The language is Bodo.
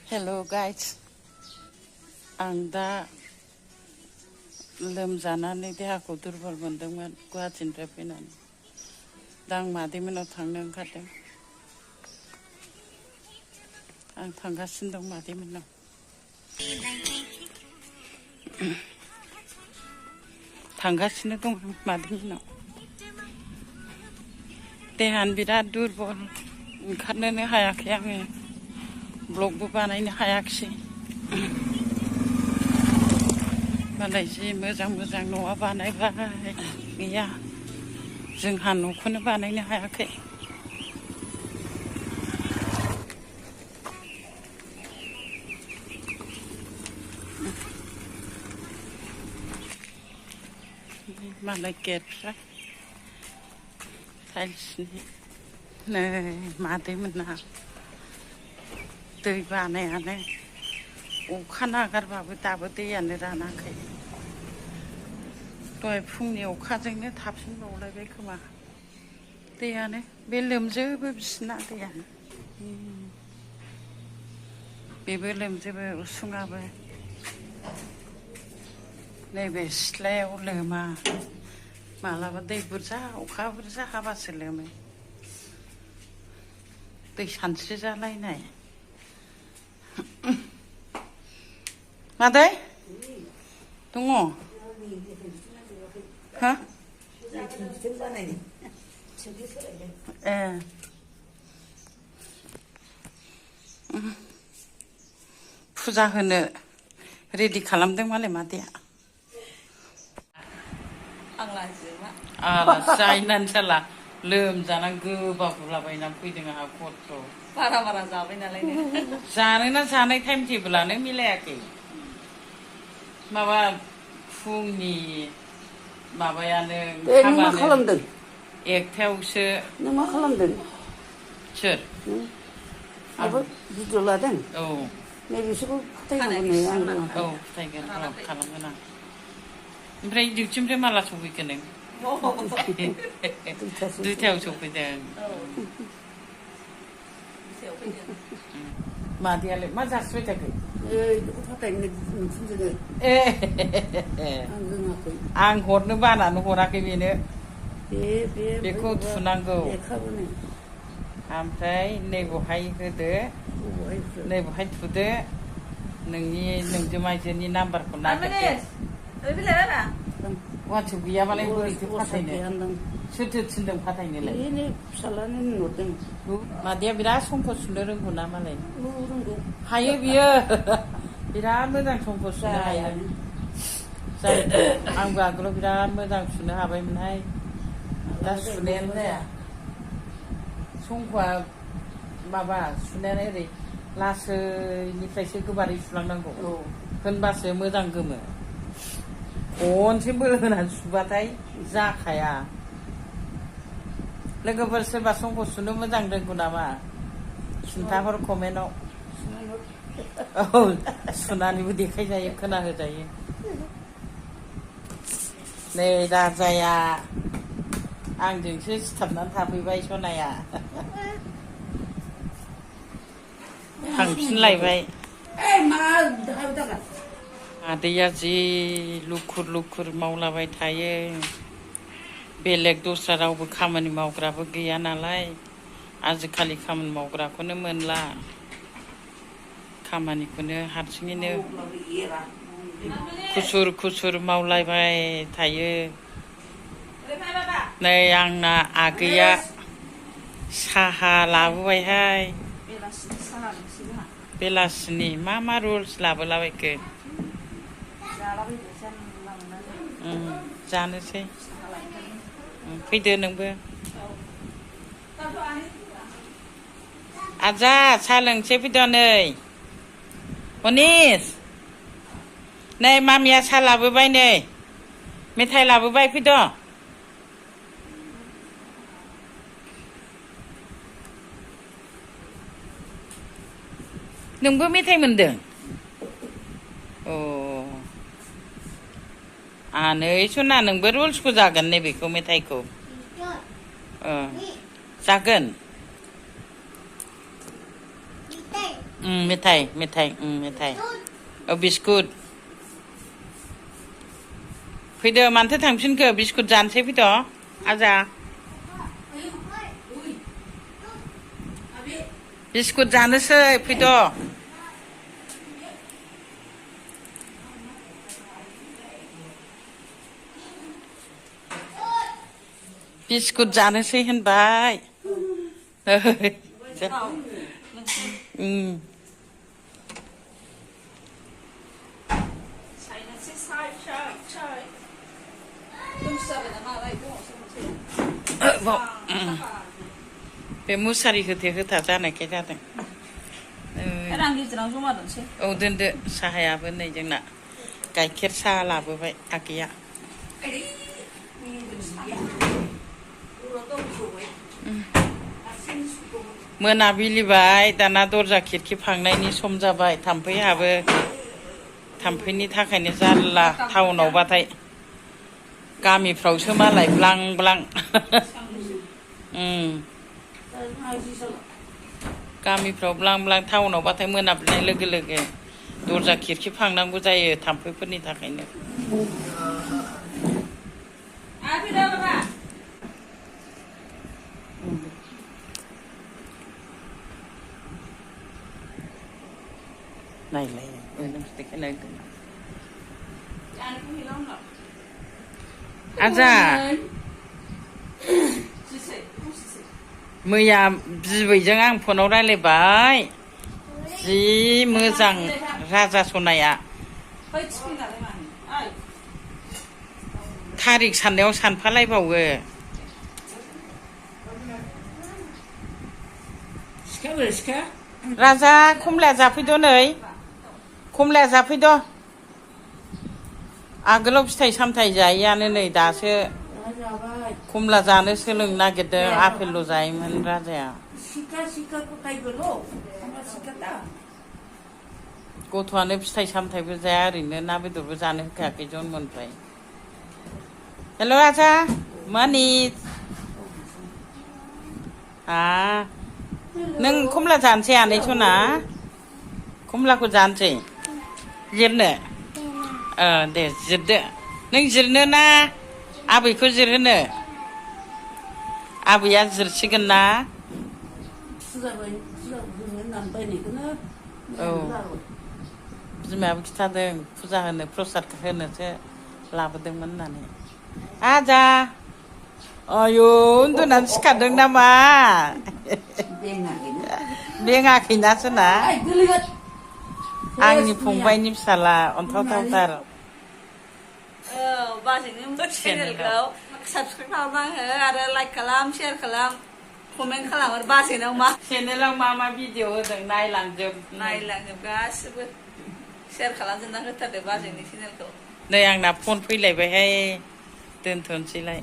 हेल' गाइस आं दा लोमजानानै देहाखौ दुरबल मोनदोंमोन गुवाहाटीनिफ्राय फैनानै दा आं मादैमोननाव थांनो ओंखारदों आं थांगासिनो दं मादैमोननाव थांगासिनो दं आं मादैमोननाव देहानो बिराद दुरबल ओंखारनोनो हायाखै आङो ब्लगबो बानायनो हायाखिसै मालाय जि मोजां मोजां न'आ बानायबाय गैया जोंहा न'खौनो बानायनो हायाखै मालाय गेटफ्रा टाइल्सनि नै मादैमोनना दै बानायानो अखा नागारबाबो दाबो दैयानो रानाखै दहाय फुंनि अखाजोंनो थाफिनबावलायबाय खोमा दैयानो बे लोमजोबो बिसिना दैयानो बेबो लोमजोबो उसुङाबो नैबे सिथ्लायाव लोमा मालाबा दै बुरजा अखा बुरजा हाबासो लोमो दै सानस्रि जालायनाय मादै दङ हा ए फुजा होनो रेडि खालामदों मालाय मादैया आलासि जाहैनानै जाला लोमजानानै गोबागुलाबायनानै फैदों आंहा खस्थ' बारा जाबाय नालाय जानोना जानाय टाइम टेबोलानो मिलायाखै माबा फुंनि माबायानो नों मा खालामदों एकथायावसो नों मा खालामदों सोर माबा भिडिअ लादों औ नैबेसोरखौ फोथायनांगौ नै आं औ फोथायगोन खालामगोन आं ओमफ्राय डिउटिनिफ्राय माला सफैखो नों दुइथायाव सफैदों मादैयालाय मा जासिबाय थाखो बेखौ फोथायनो नोंसोरजों आं रोङाखै आं हरनो बानानै हराखै बेनो बेखौ बे थुनांगौ लेखाबो नै ओमफ्राय नैबेहाय होदो नैबेहाय थुदो नोंनि नोंजोमायजोनि नाम्बारखौ नागिरदो वाट्सएप गैयाबालाय बोरैथो फाथायनो सोरथो थिनदों फाथायनोलाय बेनो फिसालानो नुहरदों मादैया बिराद संख सुनो रोंगौ ना मालाय रोंगौ हायो बियो बिराद मोजां संख सुनो हायो जाय आंबो आगोलाव बिराद मोजां सुनो हाबायमोनहाय दा सुनायानो जाया संखआ माबा सुनायानो ओरै लासैनिफ्रायसो गोबारै सुलांनांगौ होनबासो मोजां गोमो खनसे बोलो होनानै सुबाथाय जाखाया लोगोफोर सोरबा संख सुनो मोजां रोंगौ नामा खिन्थाहर कमेन्टआव औ सुनानैबो देखायजायो खोनाहोजायो नै राजाया आंजोंसो सिथाबनानै थाफैबाय सनाया थांफिनलायबाय आदैया जि लुखुर लुखुर मावलाबाय थायो बेलेग दस्रा रावबो खामानि मावग्राबो गैया नालाय आजिखालि खामानि मावग्राखौनो मोनला खामानिखौनो हारसिङैनो खुसुर खुसुर मावलायबाय थायो नै आंना आगैया साहा लाबोबायहाय बेलासिनि मा रुल्स लाबोलाबायखो जानोसै फैदो नोंबो आजा साहा लोंसै फैद' नै मनिस नै मामिया साहा लाबोबाय नै मेथाइ लाबोबाय फैद' नोंबो मेथाइ मोनदों नै सना नोंबो रुल्सखौ जागोन नैबेखौ मेथाइखौ जागोन मेथाइ मेथाइ मेथाइ बिस्कुट फैदो मानोथो थांफिनखो बिस्कुट जानोसै फैद' आजा बिस्कुट जानोसै फैद' बिस्कुट जानोसै होनबाय बे मुसारि होथे होथा जानायखाय जादों रां गिदिराव जमा दोनसै औ दोनदो साहायाबो नै जोंना गाइखेर साहा लाबोबाय आगैया मोनाबिलिबाय दाना दरजा खिरखि फांनायनि सम जाबाय थाम्फै हाबो थाम्फैनि थाखायनो जारला टाउनावबाथाय गामिफ्रावसो मालाय ब्लां ब्लां गामिफ्राव ब्लां ब्लां टाउनावबाथाय मोनाबिलिनाय लोगो लोगो दरजा खिरखि फांनांगौ जायो थाम्फैफोरनि थाखायनो नायलाय आजा मैया बिबैजों आं फनाव रायलायबाय जि मोजां राजा सनाया थारिख साननायाव सानफालायबावो राजा खमलाया जाफैद' नै खमलाया जाफैद' आगोलाव फिथाइ सामथाइ जायैयानो नै दासो खमला जानो सोलोंनो नागिरदों आपेलल' जायोमोन राजाया गथ'आनो फिथाइ सामथाइबो जाया ओरैनो ना बेदरबो जानो होखायाखै जन्मनिफ्राय हेल' राजा मानि नों खमला जानोसै आनै सना खमलाखौ जानोसै जिरनो दे जिरदो नों जिरनो ना आबैखौ जिरहोनो आबैया जिरसिगोन ना औ बिमायाबो खिथादों फुजा होनो प्रसाद होनोसो लाबोदोंमोन होननानै आजा आयु उन्दुनानै सिखारदों नामा बेङाखैना सोना आंनि फंबायनि फिसाला अन्थावथावथार बाजैनि चेनेलखौ साबसक्राइब खालामना हो आरो लाइक खालाम शेयार खालाम कमेन्ट खालाम आरो बाजैनाव मा चेनेलाव मा भिडिअ होदों नायलांजोब गासिबो शेयार खालामजोबना होथारदो बाजैनि चेनेलखौ नै आंना फन फैलायबायहाय दोनथ'नोसैलाय